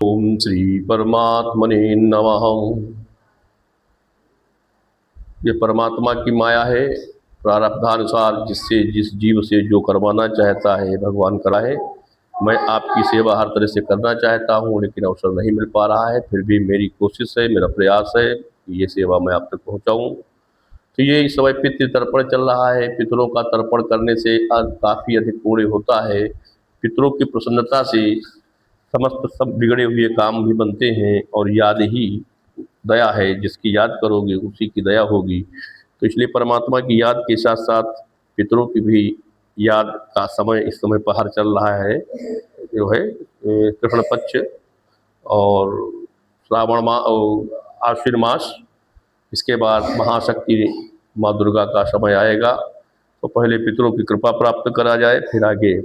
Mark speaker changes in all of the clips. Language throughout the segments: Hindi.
Speaker 1: ओम श्री परमात्मने नमः। ये परमात्मा की माया है, प्रारब्धानुसार जिससे जिस जीव से जो करवाना चाहता है भगवान कराए। मैं आपकी सेवा हर तरह से करना चाहता हूँ, लेकिन अवसर नहीं मिल पा रहा है। फिर भी मेरी कोशिश है, मेरा प्रयास है कि ये सेवा मैं आप तक पहुँचाऊँ। तो ये इस समय पितृ तर्पण चल रहा है। पितरों का तर्पण करने से काफ़ी अधिक पुण्य होता है। पितरों की प्रसन्नता से समस्त सब बिगड़े हुए काम भी बनते हैं, और याद ही दया है, जिसकी याद करोगे उसी की दया होगी। तो इसलिए परमात्मा की याद के साथ साथ पितरों की भी याद का समय इस समय बाहर चल रहा है, जो है कृष्ण पक्ष और श्रावण माह और आश्विन मास। इसके बाद महाशक्ति माँ दुर्गा का समय आएगा। तो पहले पितरों की कृपा प्राप्त करा जाए, फिर आगे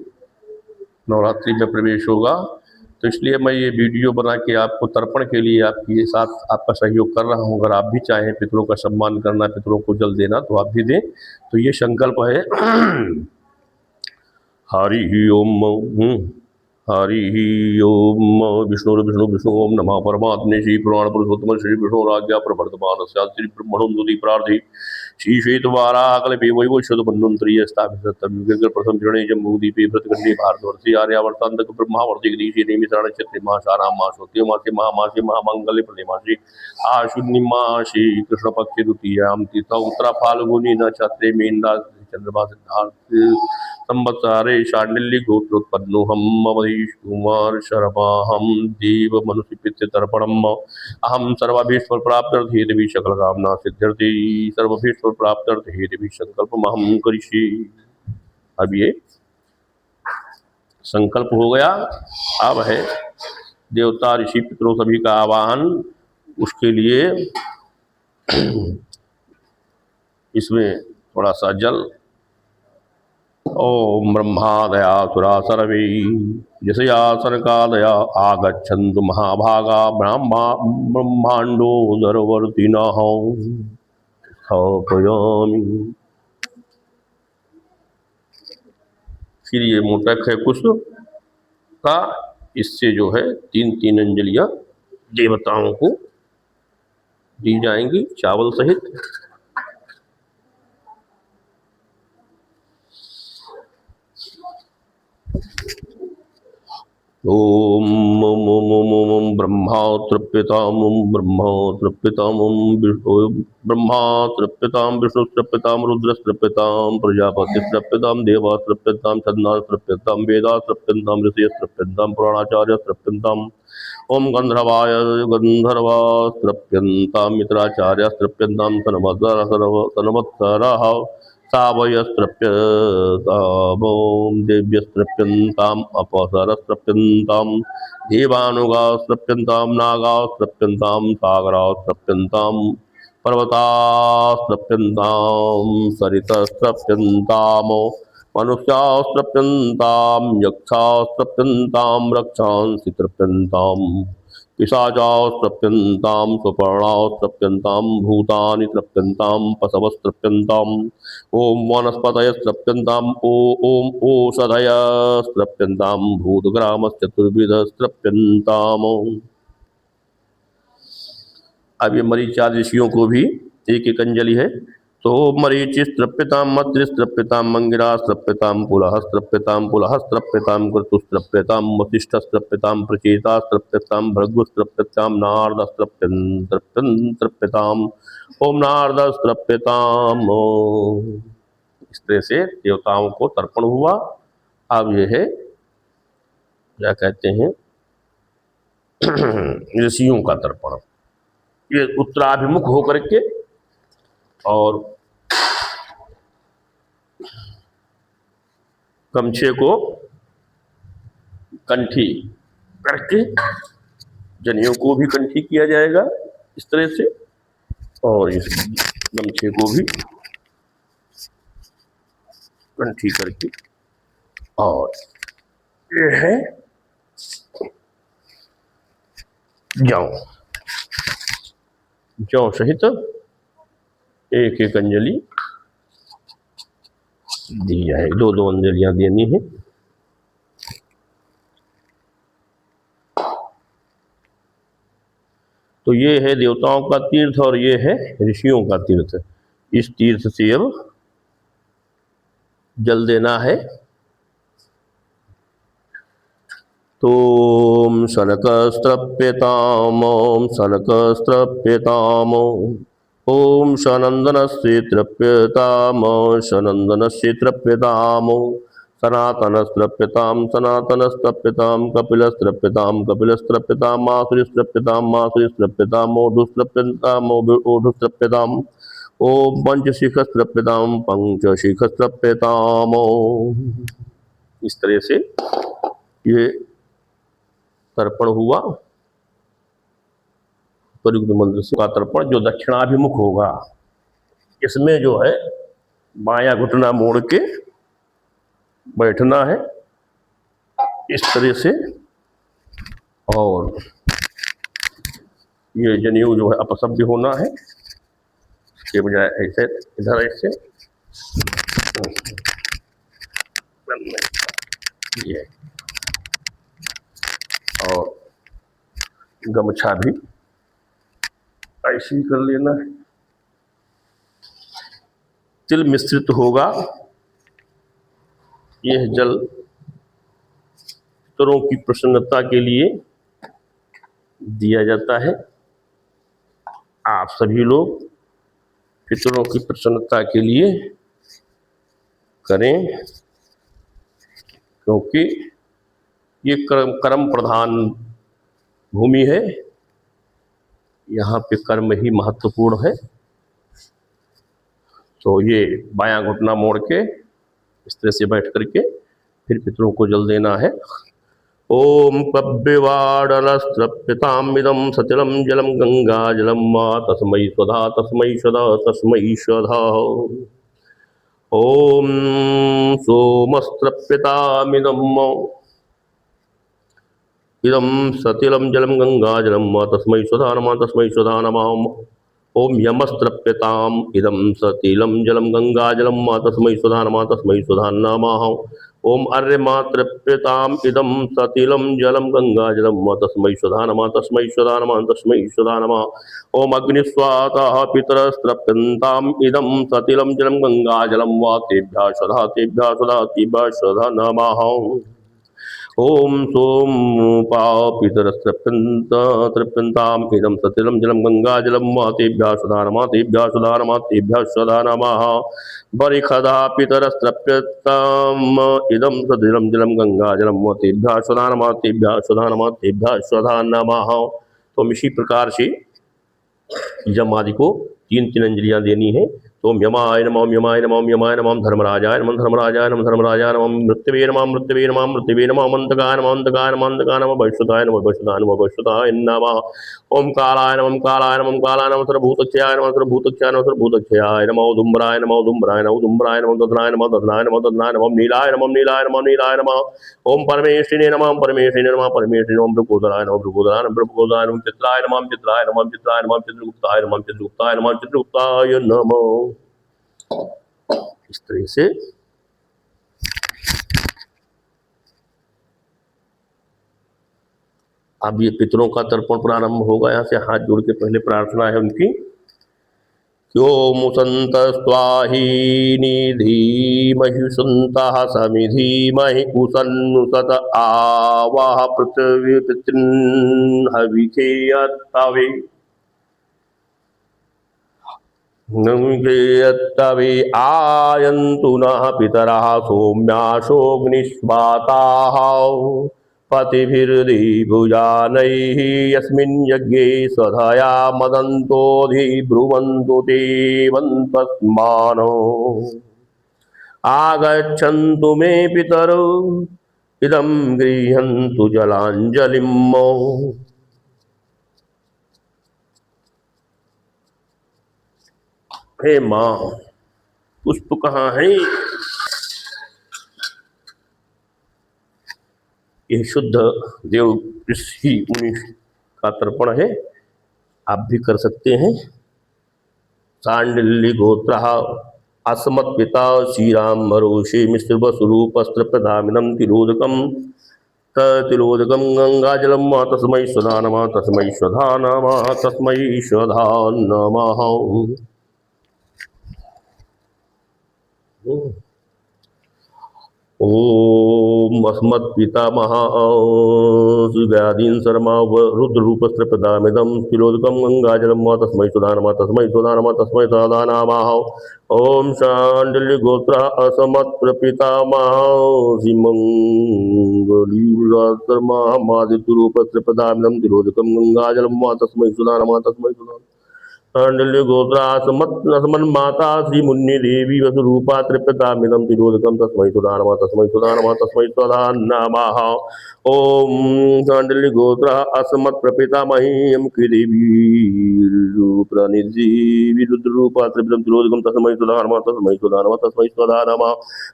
Speaker 1: नवरात्रि में प्रवेश होगा। तो इसलिए मैं ये वीडियो बना के आपको तर्पण के लिए आपके साथ आपका सहयोग कर रहा हूँ। अगर आप भी चाहें पितरों का सम्मान करना, पितरों को जल देना, तो आप भी दें। तो ये संकल्प है। हरि ओम। हरि ओम। विष्णु विष्णु विष्णु ओम नमः परमात्मने श्री पुराण पुरुषोत्तम श्री विष्णु राज्ञा प्रवर्तमान श्री ब्रह्मणोन्दुति प्रार्थी श्री श्वेतवाराकल्पे वैवस्वत मन्वन्तरीय स्थापितं युगे प्रथम चरणे जम्बूद्वीपे भृतखण्डे भारतवर्षे आर्यावर्तान्तक ब्रह्मावर्ते गिरीशे नेमिषारणे क्षेत्रे मासानां मासोऽस्ति मासे महामासे महामङ्गले प्रतिमासे आश्विनी मासे कृष्णपक्षे द्वितीयां तिथौ उत्तराफाल्गुनी नक्षत्रे मीनराशि चंद्रमा सिद्धार्थ संवत्सरे शाण्डिल्य गोत्रोत्पन्नोऽहं ममधीश कुमार शर्माहं देव मनुष्य पितृ तर्पणम् अहम सर्वाभीष्ट प्राप्त्यर्थे देवी सकल कामना सिद्ध्यर्थे सर्वभीष्ट प्राप्त्यर्थे देवी संकल्पमहं करिष्ये। अब ये संकल्प हो गया। अब है देवता ऋषि पितरों सभी का आवाहन। उसके लिए इसमें थोड़ा सा जल। ओम ब्रह्मादया सुरा सर्वे यशया सनकादया आगच्छन्तु महाभागा ब्रह्मांडो दरवर्तिनः स्थापयामि। फिर ये मोटक है कुछ का। इससे जो है 3-3 अंजलियां देवताओं को दी जाएंगी चावल सहित। ओम ब्रह्मा तृप्यताम ब्रह्मा तृप्यताम विष्णु ब्रह्मा तृप्यताम विष्णु तृप्यताम रुद्र तृप्यताम प्रजापति तृप्यताम देवा तृप्यताम छन्ना तृप्यताम वेदा तृप्यताम ऋषि तृप्यताम पुराणाचार्य तृप्यताम ओम गंधर्वाय गंधर्वा तृप्यताम मित्राचार्य तृप्यताम सनवत्सरः सावयस्त्रप्यतां देव्यस्त्रप्यन्ताम् अपसरस्त्रप्यन्तां देवानुगास्त्रप्यन्तां नागास्त्रप्यन्तां सागरास्त्रप्यन्तां पर्वतास्त्रप्यन्तां सरितस्त्रप्यन्तां मनुष्यास्त्रप्यन्तां यक्षास्त्रप्यन्तां रक्षांसि तृप्यन्तां पिशाचास्त्रप्यन्तां सुपर्णास्त्रप्यन्तां भूतानि तृप्यन्तां पशवस्त्रप्यन्ताम् ओम वनस्पतयस्त्रप्यन्ताम् ओम ओषधयस्त्रप्यन्तां भूतग्रामश्चतुर्विधस्त्रप्यन्ताम्। अब ये मरीचादि ऋषियों को भी एक एक अंजलि है। तो मरीचिस्त्रप्यतां मत्रिस्त्रप्यतां मंगिरास्त्रप्यतां पुलहस्त्रप्यतां पुलहस्त्रप्यतां क्रतुस्त्रप्यतां वसिष्ठस्त्रप्यतां प्रचेतास्त्रप्यतां भृगुस्त्रप्यतां नारदस्त्रप्यतां ओम नारदस्त्रप्यतां। इस तरह से देवताओं को तर्पण हुआ। अब ये है क्या कहते हैं ऋषियों का तर्पण। ये उत्तराभिमुख होकर के और गमछे को कंठी करके जनेऊ को भी कंठी किया जाएगा इस तरह से, और इस गमछे को भी कंठी करके, और ये है जौ सहित एक एक अंजलि दी जाए। 2-2 अंजलियां देनी है। तो ये है देवताओं का तीर्थ और ये है ऋषियों का तीर्थ। इस तीर्थ से अब जल देना है। तो शनकस्त्रप्यताम ओम शनकस्त्रप्यताम ओम शनंदनस्य तृप्यताम शनंदनस्य तृप्यताम सनातनस्त्रप्यताम सनातनस्त्रप्यताम कपिलस्त्रप्यताम कपिलस्त्रप्यताम मासुरीस्त्रप्यताम मासुरीस्त्रप्यताम ओढुस्त्रप्यताम ओढुस्त्रप्यताम ओम पंचशिखस्त्रप्यताम पंचशिखस्त्रप्यताम। इस तरह से ये तर्पण हुआ। प्रयुक्त मंत्र से का तर्पण जो दक्षिणाभिमुख होगा, इसमें जो है बायां घुटना मोड़ के बैठना है इस तरह से, और ये जनेऊ जो है अपसभ्य होना है, इसके बजाय ऐसे इधर ऐसे ये, और गमछा भी ऐसे ही कर लेना है। तिल मिश्रित होगा यह जल पितरों की प्रसन्नता के लिए दिया जाता है। आप सभी लोग पितरों की प्रसन्नता के लिए करें, क्योंकि ये कर्म प्रधान भूमि है, यहाँ पे कर्म ही महत्वपूर्ण है। तो ये बायां घुटना मोड़ के इस तरह से बैठ करके फिर पितरों को जल देना है। ओम कव्यवाडलस्त्रप्यतामिदं सतिलं जलं गंगा जलं वा तस्मै स्वधा तस्मै स्वधा तस्मै स्वधा। ओम सोमस्त्रप्यतामिदं इदं सतिलं जलं गंगा जलं वा तस्मै स्वधा नमः तस्मै स्वधा नमः। ओम यमस्त्रप्यताम इदं सतिलं जलं गंगा जलं वा तस्मै स्वधा नमः तस्मै स्वधा नमः। ओम अर्यमातृप्यताम इदं सतिलं जलं गंगा जलं वा तस्मै स्वधा नमः तस्मै स्वधा नमः तस्मै स्वधा नमः। ओम अग्निस्वातः पितरस्त्रप्यन्ताम इदं सतिलं जलं गंगा जलं वा तेभ्यः स्वधा तेभ्यः स्वधा तेभ्यः स्वधा नमः। ओम सोम पितरस्त्रप्यन्ताम इदं सतिलं जलं गंगा जलं वा तेभ्यः स्वधा नमः तेभ्यः स्वधा नमः तेभ्यः स्वधा नमः। बरिखदा पितरस्त्रप्यताम इदं सतिलं जलं गंगा जलं वा तेभ्यः स्वधा नमः तेभ्यः स्वधा नमः तेभ्यः स्वधा नमः। तो इसी प्रकार से यम आदि को तीन तीन अंजलियां देनी है। तो यमाय नमः यमाय नमः यमाय नमः धर्मराजाय नमः धर्मराजाय नमः धर्मराजाय नमः मृत्युवे नमः मृत्युवे नमः मृत्युवे नमः मंतकाय नमः मंतकाय नमः मंतकाय नमः वैश्वताय नमः वैश्वताय नमः वैश्वताय नमः। ओम कालाय नमः कालाय नमः कालाय नमः सर्वभूतक्षयाय नमः सर्वभूतक्षयाय नमः सर्वभूतक्षयाय नमः उदुम्बराय नमः उदुम्बराय नमः उदुम्बराय नमः दधनाय नमः दधनाय नमः दधनाय नमः नीलाय नमः नीलाय नमः नीलाय नमः। ओम परमेश्वरिणे नमः परमेश्वरिणे नमः परमेश्वरिणे नमः भृगोदराय नमः भृगोदराय नमः भृगोदराय नमः चित्राय नमः चित्राय नमः चित्राय नमः चित्रगुप्ताय नमः चित्रगुप्ताय नमः चित्रगुप्ताय नमः। इस तरह से अब ये पितरों का तर्पण प्रारंभ होगा। यहाँ से हाथ जोड़ के पहले प्रार्थना है उनकी। यो मुसंतस्त्वाहि निधीमहि सुंतः समिधीमहि कुसन्नुसत आवाह पृथ्वी पितॄन् हविषेयत्तवे नमुकेयत्तवे आयन्तु नः पितरः सौम्याशोऽग्निष्वाताः पतिभिर्दिभुजानैः यस्मिन् यज्ञे स्वधया मदन्तोऽधिब्रुवन्तु ते वन्तस्मानो। आगच्छन्तु मे पितरो इदं गृह्णन्तु जलाञ्जलिम्। हे माँ, पुष्प कहाँ है? यह शुद्ध देव ऋषि मुनि का तर्पण है, आप भी कर सकते हैं। सांडिल्य गोत्र अस्मत् पिता श्रीराम भरोषे मिश्र स्वरूपस्त्र प्रधानम तिरोदकम तिलोदकं गंगाजलं तस्मै स्वधा नमः तस्मै स्वधा नमः तस्मै स्वधा नमः। ओम अस्मत्पितामह सुव्याधीन शर्मा व रुद्ररूपस्त्रपदामिदं तिलोदकं गंगाजलं तस्मै स्वधा नमः तस्मै स्वधा नमः तस्मै स्वधा नमः। ओम शांडिल्यगोत्र असमत्प्रपितामह श्रीमंगलीशर्मा मादितरूपस्त्रपदामिदं तिलोदकं गंगाजलं तस्मै स्वधा नमः तस्मै स्वधा शांडिल्य गोत्रासमन माता श्री मुन्नी देवी वसुरूपा त्रिपदामिदं तिरोधकं तस्मै सुधा नमः तस्मै सुधा नमः तस्मै सुधा नमः। ओम शांडिल्य गोत्र असमत प्रपितामही की देवी प्रणिर्जीवी रुद्ररूपा त्रिपदं तिरोधकं तस्मै सुधा नमः तस्मै सुधा नमः तस्मै सुधा नमः।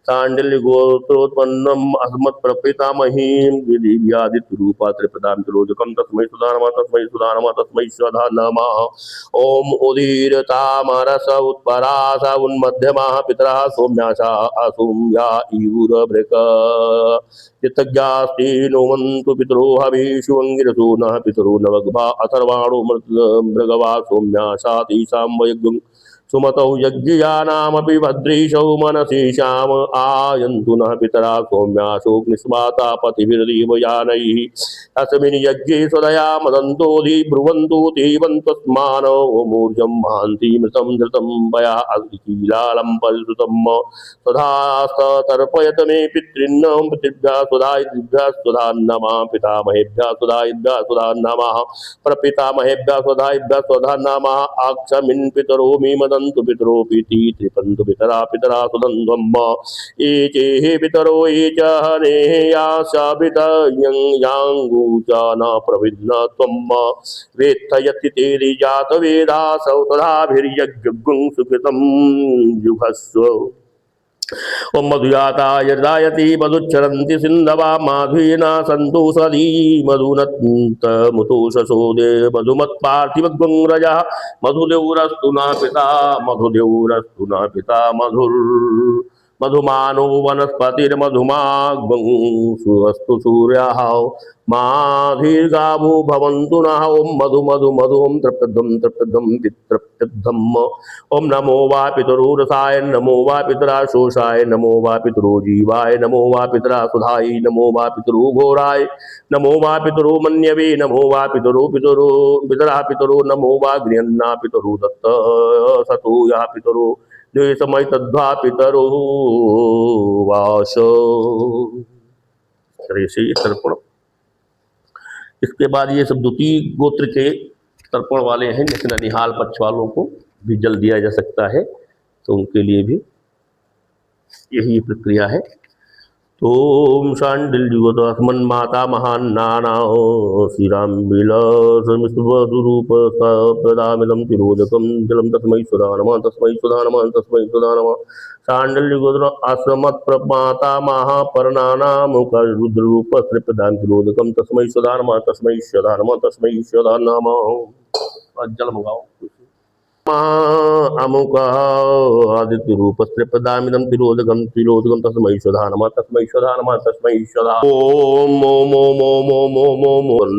Speaker 1: शांडिल्य गोत्रोत्पन्नम असमत प्रपितामही की देवी आदित्यरूपा त्रिपदां तिरोधकं तस्मै सुधा नमः तस्मै सुधा नमः तस्मै सुधा नमः। ओम उदीरतामरस उत्परास उन्मध्यमा पितरः सौम्याशा असौम्या ईवुरभृक चित्तज्ञास्ते नोमन्तु पितरो हविषु अंगिरसो नः पितरो नवग्भा अथर्वाणो मृगवा सौम्याशा तेषां वयज्ञं सुमतौ यज्ञयानामपि भद्रीशौ मनसीशाम आयन्तु नः पितरा सौम्याशोऽग्निस्वाता पतिभिर्देवयानैः अस्मिन् यज्ञे स्वदया मदन्तोऽधि ब्रुवन्तु देवन्तस्मानो मूर्जं महान्ति मृतं धृतं वया अग्निकीलालं परिश्रुतं तथास्तर्पयत मे पितॄन् पितृभ्यः स्वधायिभ्यः स्वधा नमः पितामहेभ्यः स्वधायिभ्यः स्वधा नमः प्रपितामहेभ्यः स्वधायिभ्यः स्वधा नमः आक्षमिन् पितरो मे मदन्तु पितरोऽपीति त्रिपन्तु पितरा पितरा सुदन्ध्वम् एचेः पितरो ये च हनेः याशाभित यांगूचाना प्रविघ्न त्वं वेत्थयति तेरि जातवेदा सौतधाभिर्यज्ञं सुकृतं जुभस्व। ओम मधुयाता यदायति मधुच्चरन्ति सिन्धवा माधुयेना सन्तु सदी मधुनत मुतोषसोदे मधुमत्पार्थिवग्ं रजः मधुदेवरस्तु न पिता मधुदेवरस्तु न पिता मधुमानो वनस्पतिर्मधुमाग्ं सुअस्तु सूर्यः माधीर्गावो भवन्तु नः। ओम मधु मधु मधु ओम तृप्तद्धं पितृप्तद्धम्। ओम नमो वा पितरो रसाय नमो वा पितरा शोषाय नमो वा पितरो जीवाय नमो वा पितरा सुधाय नमो वा पितरो घोराय नमो वा पितरो मन्यवे नमो वा पितरो पितरो पितरा पितरो नमो वा गृहन्ना पितरो दत्त सतो या पितरो द्वे समय तद्वा पितरो वाश। से तर्पण। इसके बाद ये सब द्वितीय गोत्र के तर्पण वाले हैं, लेकिन अनिहाल पक्ष वालों को भी जल दिया जा सकता है, तो उनके लिए भी यही प्रक्रिया है। तो ओम शांडिल्युगतस्मन् माता महान्नाना श्रीराम विलासमिस्वरूप प्रदामिदं तिरोदकं जलं तस्मै स्वधा नमः तस्मै स्वधा नमः तस्मै स्वधा नमः। शांडिल्युगोत्र असमत्प्रमाता महापर्णानामुखरुद्ररूपस्त्रिपदां तिरोदकं तस्मै स्वधा नमः तस्मै स्वधा नमः तस्मै स्वधा नमः। जल मंगाओ। अमुक आदित्यरूपस्त्रिपदामिदं तिरोदकं तस्मै स्वधा नमः तस्मै स्वधा नमः तस्मै स्वधा। ओम ओम ओम ओम ओम ओम ओम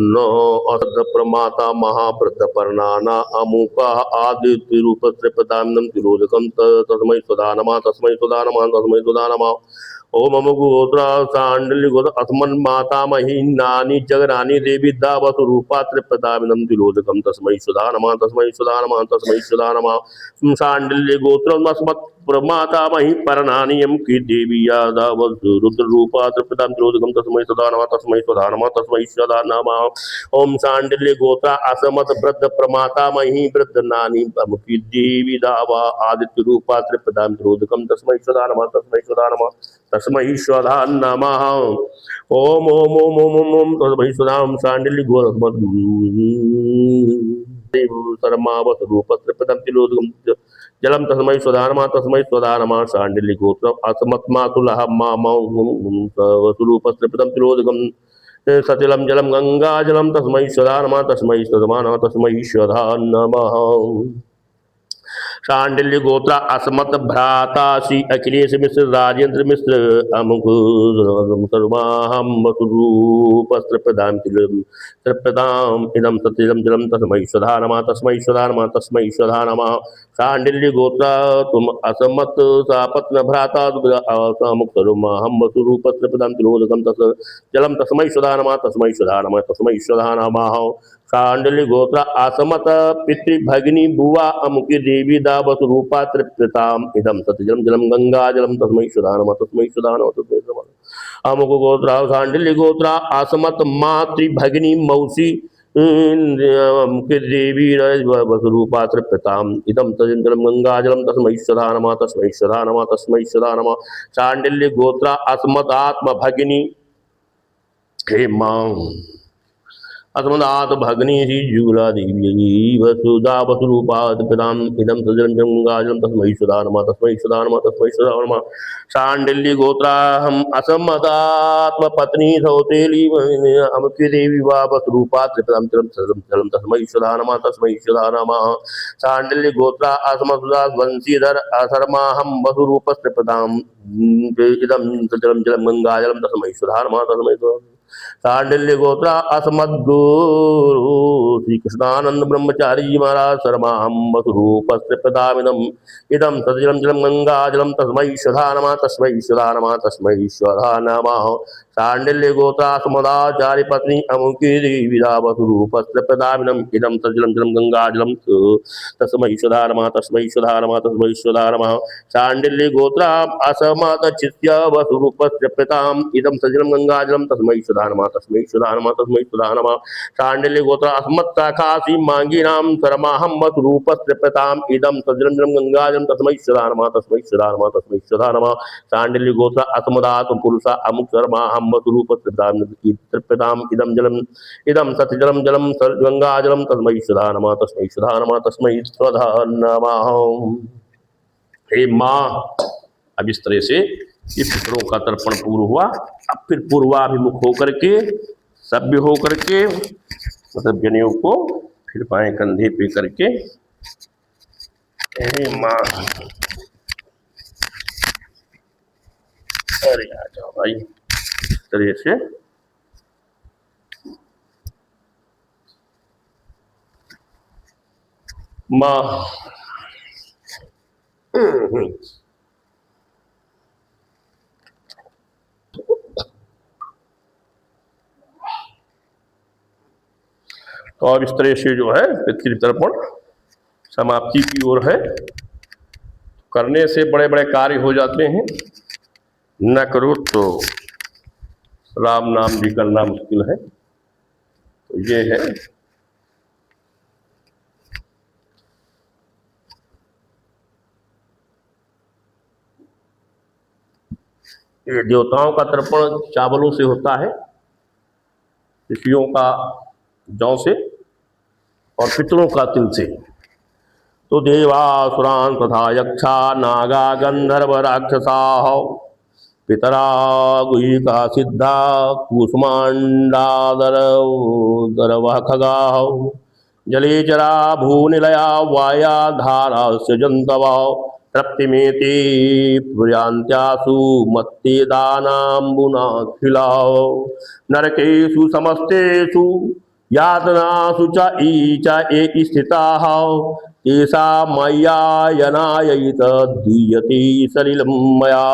Speaker 1: प्रमाता महाप्रतपर्णाना अमुक आदित्यरूपस्त्रिपदामिदं तिरोदकं तस्मै स्वधा नमः तस्मै स्वधा नमः तस्मै स्वधा नमः। ओम अमुगोत्रा शांडिल्यगोत्र अस्मन् मातामही नानी जगरानी देवी दावसुरूपा त्रिपदामिदं तिरोदकं तस्मै स्वधा नमः तस्मै स्वधा नमः तस्मै स्वधा नमः। शांडिल्यगोत्रम् अस्मत् प्रमातामही परनानियम की देवी रुद्ररूपा त्रिपदां तिरोदकं तस्मै स्वधा नमः तस्मै स्वधा नमः तस्मै स्वधा नमः। ओम शांडिल्यगोत्रा असमत वृद्ध प्रमातामही वृद्ध नानी अमुकी देवी दावा आदित्यरूपा त्रिपदां तिरोदकं तस्मै स्वधा नमः तस्मै स्वधा नमः तस्मै स्वधा नमः। ओम ओम ओम ओम ओम ओम तस्मै स्वधा ओम शांडिल्यगोत्र सर्मावसरूपस्त्रिपदं तिरोदकं जलं तस्मै स्वधा नमः तस्मै स्वधा नमः। शांडिल्यगोत्रम् असमत्मातुलः वसुरूपस्त्रिपदं तिरोदकं सतिलं जलं गंगाजलं तस्मै स्वधा नमः तस्मै स्वधा नमः तस्मै स्वधा नमः। शांडिल्य गोत्र असमत भ्राता श्री अखिलेश मिश्र राजेंद्र मिश्र अमुक सर्वाहम वसुरूपस्त्रप्रदाम त्रिप्रदाम इदम सत्यम जलम तस्मै स्वधा नमः तस्मै स्वधा नमः तस्मै स्वधा नमः। शांडिल्य गोत्र तुम असमत सापत्न भ्राता अमुक सर्वाहम वसुरूपस्त्रप्रदाम तिलोदकम तस् जलम तस्मै स्वधा नमः तस्मै स्वधा नमः तस्मै स्वधा नमः। शांडिल्य गोत्र आसमत पितृभगिनी बुआ अमुकी देवी दावस रूपा तृप्यताम इदम सत्यजलम जलम गंगा जलम तस्मै सुधा नमः तस्मै सुधा नमः तस्मै सुधा नमः। अमुक गोत्र शांडिल्य गोत्र आसमत मातृभगिनी मौसी अमुकी देवी वसुरूपा तृप्यताम इदम सत्यजलम जलम गंगा जलम तस्मै सुधा नमः तस्मै सुधा नमः तस्मै सुधा नमः। शांडिल्य गोत्र आसमत आत्म भगिनी हे मां अस्मदात भगनी श्री जुगला देवी वसुधा वसुरूपादम इदम सजलम गंगाजलम तस्मै सुधा नमः तस्मै सुधा नमः तस्मै सुधा नमः। शांडिल्य गोत्राहम असमदात्म पत्नी सौतेली अमुकी देवी वा वसुरूपा त्रिपदम जलम तस्मै सुधा नमः तस्मै सुधा नमः। शांडिल्य गोत्रा असमसुदा वंशीधर असरमाहम वसुरूप त्रिपदाम इदम सजलम जलम गंगाजलम तस्मै सुधा नमः तस्मै सुधा। शांडिल्य गोत्रा असमद्गुरु श्री कृष्णानंद ब्रह्मचारी जी महाराज शर्मा हम वसुरूप प्रदामिनम इदम सजलम जलम गंगा जलम तस्मै स्वधा नमः तस्मै स्वधा नमः तस्मै स्वधा नमः। शांडिल्य गोत्रा समदाचार्य पत्नी अमुकी देवीरा वसुरूप प्रदामिनम इदम सजलम जलम गंगा जलम तस्मै स्वधा नमः तस्मै स्वधा नमः तस्मै स्वधा नमः। शांडिल्य गोत्रा असमत चित्य वसुरूप प्रदाम इदम सजलम गंगा जलम तस्मै स्वधा नमः तस्मै स्वधा नमः तस्मै स्वधा नमः। शांडिल्य गोत्र अस्मत् शाखासी मांगीनाम शर्माहम वसुरूप त्रिपताम इदम सजलम जलम गंगाजलम तस्मै स्वधा नमः तस्मै स्वधा नमः तस्मै स्वधा नमः। शांडिल्य गोत्र असमदात पुरुषा अमुक शर्माहम वसुरूप त्रिपताम इदम जलम इदम सत्यजलम जलम गंगाजलम तस्मै स्वधा नमः तस्मै स्वधा नमः तस्मै स्वधा नमः। हे माँ, अब इस तरह से ये पितरों का तर्पण पूर्ण हुआ। अब फिर पूर्वाभिमुख होकर के सभ्य होकर के मतलब जनेऊ को फिर बाएं कंधे पे करके माँ, अरे आ जाओ भाई, इस तरह से माँ तो अब इस तरह से जो है पितृतर्पण समाप्ति की ओर है। करने से बड़े बड़े कार्य हो जाते हैं, न करो तो राम नाम भी करना मुश्किल है। तो ये है ये देवताओं का तर्पण चावलों से होता है, ऋषियों का जौ से और पितरों का तिल से। तो देवासुरान तथा यक्षा नागा गंधर्व राक्षसा पितरा गुहिका सिद्धा कुसुमांडादर दरवः खगा जलेचरा भूनिलया वाया धारा सृजन्तवः तृप्तिमेते प्रयान्त्यासु मत्ते दानाम्बुनाखिलाः नरकेषु समस्तेषु यातनासु च ये स्थिताः तेषा मय्यायनायैत दीयते सलिलं मया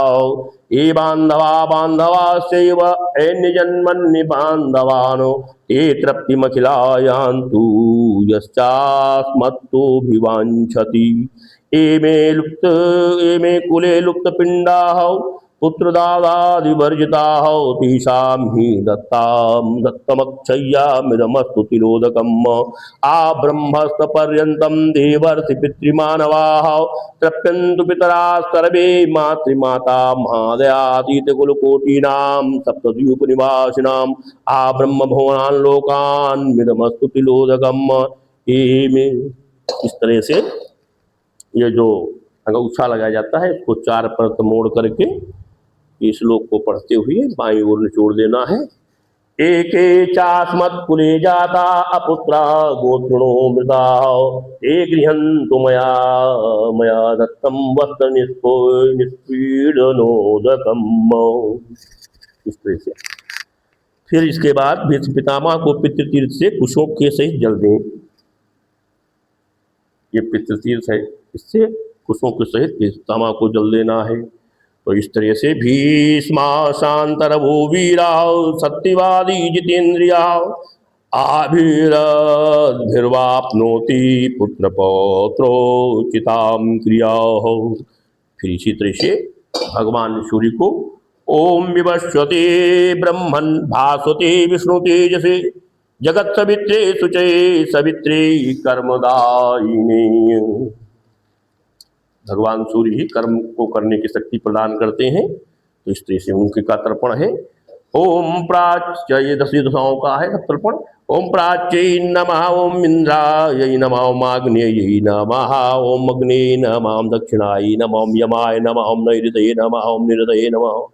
Speaker 1: ये बान्धवा बान्धवास्यैव अन्यजन्मन्य बान्धवान् ते तृप्तिमखिला यान्तु यश्चास्मत्तोऽभिवाञ्छति एमे कुले लुप्तपिण्डाः पुत्रदादादिवर्जिताः तेषां हि दत्तमक्षय्यामिदमस्तु तिलोदकम् आब्रह्मस्तपर्यन्तं देवर्षि पितृमानवाः तृप्यन्तु पितराः सर्वे मातृमाता महादयातीतकुलकोटीनां सप्तद्वीपनिवासिनाम् आब्रह्मभुवनान् लोकान् मिदमस्तु तिलोदकम्। इस तरह से ये जो अंगूछा लगाया जाता है इसको चार परत मोड़ करके इस श्लोक को पढ़ते हुए बाईं ओर निचोड़ देना है। एके चास्मत्कुले जाता अपुत्रा गोत्रिणो मृता ते गृहन्तु मया मया दत्तं वस्त्र निष्पीडनोदकम्। इस तरह से फिर इसके बाद भीष्म पितामह को पितृतीर्थ से कुशों के सहित जल दें। ये पितृतीर्थ है, इससे कुशों के सहित भीष्म पितामह को जल देना है। तो इस तरह से भीष्मा शांतरभो वीरा सत्यवादी जितेन्द्रिया आभिर्वाप्नोति पुत्र पौत्रोचिताम क्रिया। फिर इसी तरह से भगवान सूर्य को ओम विवस्वते ब्रह्मन् भास्वते विष्णु तेजसे जगत सवित्रे शुचे सवित्रे कर्मदायिने। भगवान सूर्य ही कर्म को करने की शक्ति प्रदान करते हैं, तो इस तरह से उनके का तर्पण है। ओम प्राच्य, ये 10 दशाओं का है तर्पण। ओम प्राच्यै नमः, ओम इंद्राय नमः, ओम आग्नेयै नमः, ओम अग्ने नमः, ओम दक्षिणाय नमः, ओम यमाय नमः, ओम नैऋतये नमः, ओम निरतये नमः,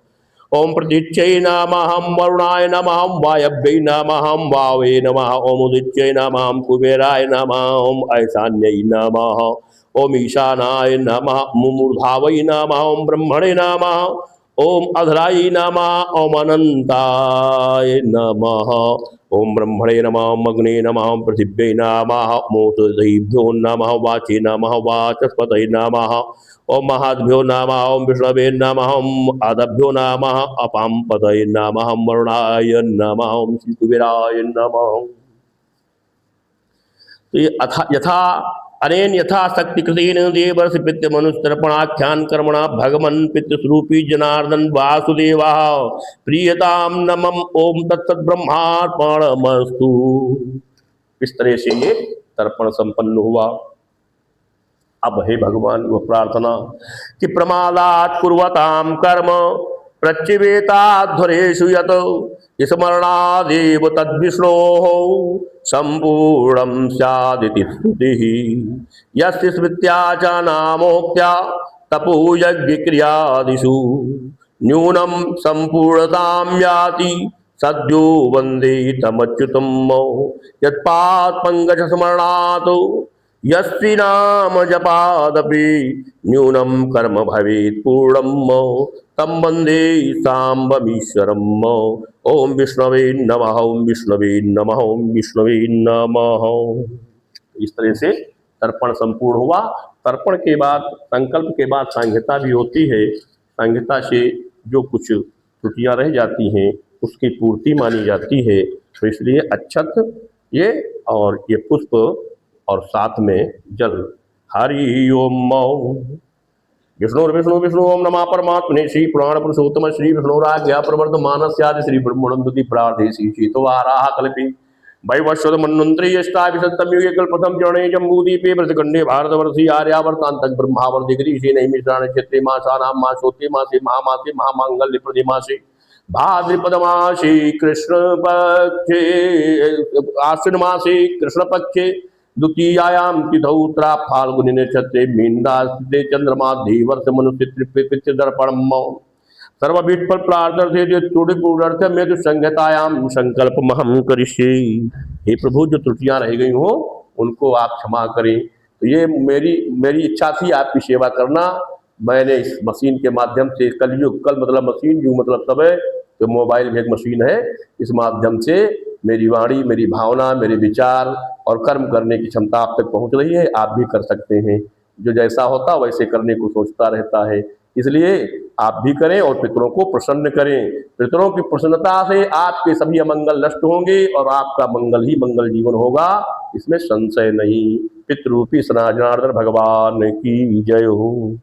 Speaker 1: ओम प्रतीच्यै नमः, ओम वरुणाय नमः, ओम वायव्यै नमः, ओम वावे नमः, ओम उदिच्यै नमः, ओम कुबेराय नमः, ओम ऐशान्यै नमः, ओम ईशानाय नमः, मुमूर्धावै नमः, ओम ब्रह्मणे नमः, ओम अधराय नमः, ओम अनंताय नमः, ओम ब्रह्मणे नमः, ओम अग्ने नमः, ओम पृथिव्यै नमः, मोतभ्यो नमः, वाचे नमः, वाचस्पतये नमः, ओम महाभ्यो नमः, ओम विष्णवे नमः, ओम आदभ्यो नमः, अपाम्पतये नमः, ओम वरुणाय नमः, ओम श्री कुबेराय नमः। तो ये यथा अनेन यथाशक्ति कृतेन देवर्ष पितृ मनुस्तर्पणाख्यान कर्मणा भगवन् पितृस्वरूपी जनार्दन वासुदेवा प्रियताम नमम। ओम तत्सत् ब्रह्मार्पणमस्तु। इस तरह से ये तर्पण संपन्न हुआ। अब हे भगवान वो प्रार्थना कि प्रमादात् कुर्वताम कर्म प्रच्यवेताध्वरेषु यत स्मरणादेव तद्विष्णोः सम्पूर्णं स्यादिति स्तुतिः। यस्य स्मृत्या च नामोक्त्या तपोयज्ञक्रियादिषु न्यूनं सम्पूर्णतां याति सद्यो वन्दे तमच्युतम्। यत्पादपङ्कजस्मरणात् यस्ति नाम जपादपि न्यूनं कर्म भवेत् पूर्णम् तं वन्दे साम्बमीश्वरम्। ओम विष्णवे नमः, ओम विष्णवे नमः, ओम विष्णवे नमः। इस तरह से तर्पण संपूर्ण हुआ। तर्पण के बाद संकल्प के बाद सांघ्यता भी होती है। सांघ्यता से जो कुछ त्रुटियां रह जाती हैं उसकी पूर्ति मानी जाती है। तो इसलिए अक्षत ये और ये पुष्प और साथ में जल। हरि ओम। विष्णु विष्णु ओम नमः परमात्मने श्री पुराण पुरुषोत्तम श्री विष्णुराज्ञा प्रवर्तमानस्यादि श्री ब्रह्मणन्दति प्रार्थेसी शीतवाराः कल्पे वैवस्वत मन्वन्तरे अष्टाविंशतितम युगे कल्पतम चरणे जम्बूद्वीपे भरतखण्डे भारतवर्षे आर्यावर्तान्तं ब्रह्मावर्तिगिरीशे नैमिषारण्य क्षेत्रे मासानां मासोत्ते मासे महामासे महामांगल्यप्रदे मासे भाद्रपदमासे कृष्ण पक्षे आश्विन मासे कृष्ण पक्षे द्वितीयायां तिथौ उत्तरा फाल्गुनी नक्षत्रे मीनराशि चंद्रमा देवर्ष मनुष्य पितृदर्पणम् सर्वविष्फल प्रार्थना त्रुटिपूर्णर्थ में तो संहितायाम संकल्प महम करिष्ये। हे प्रभु जो त्रुटियां रह गई हो उनको आप क्षमा करें। तो ये मेरी इच्छा थी आपकी सेवा करना। मैंने इस मशीन के माध्यम से कलयुग, कल मतलब मशीन, युग मतलब तब है तो मोबाइल भी एक मशीन है। इस माध्यम से मेरी वाणी, मेरी भावना, मेरे विचार और कर्म करने की क्षमता आप तक पहुंच रही है। आप भी कर सकते हैं। जो जैसा होता वैसे करने को सोचता रहता है। इसलिए आप भी करें और पितरों को प्रसन्न करें। पितरों की प्रसन्नता से आपके सभी अमंगल नष्ट होंगे और आपका मंगल ही मंगल जीवन होगा, इसमें संशय नहीं। पितृरूपी सनातन जनार्दन भगवान की जय हो।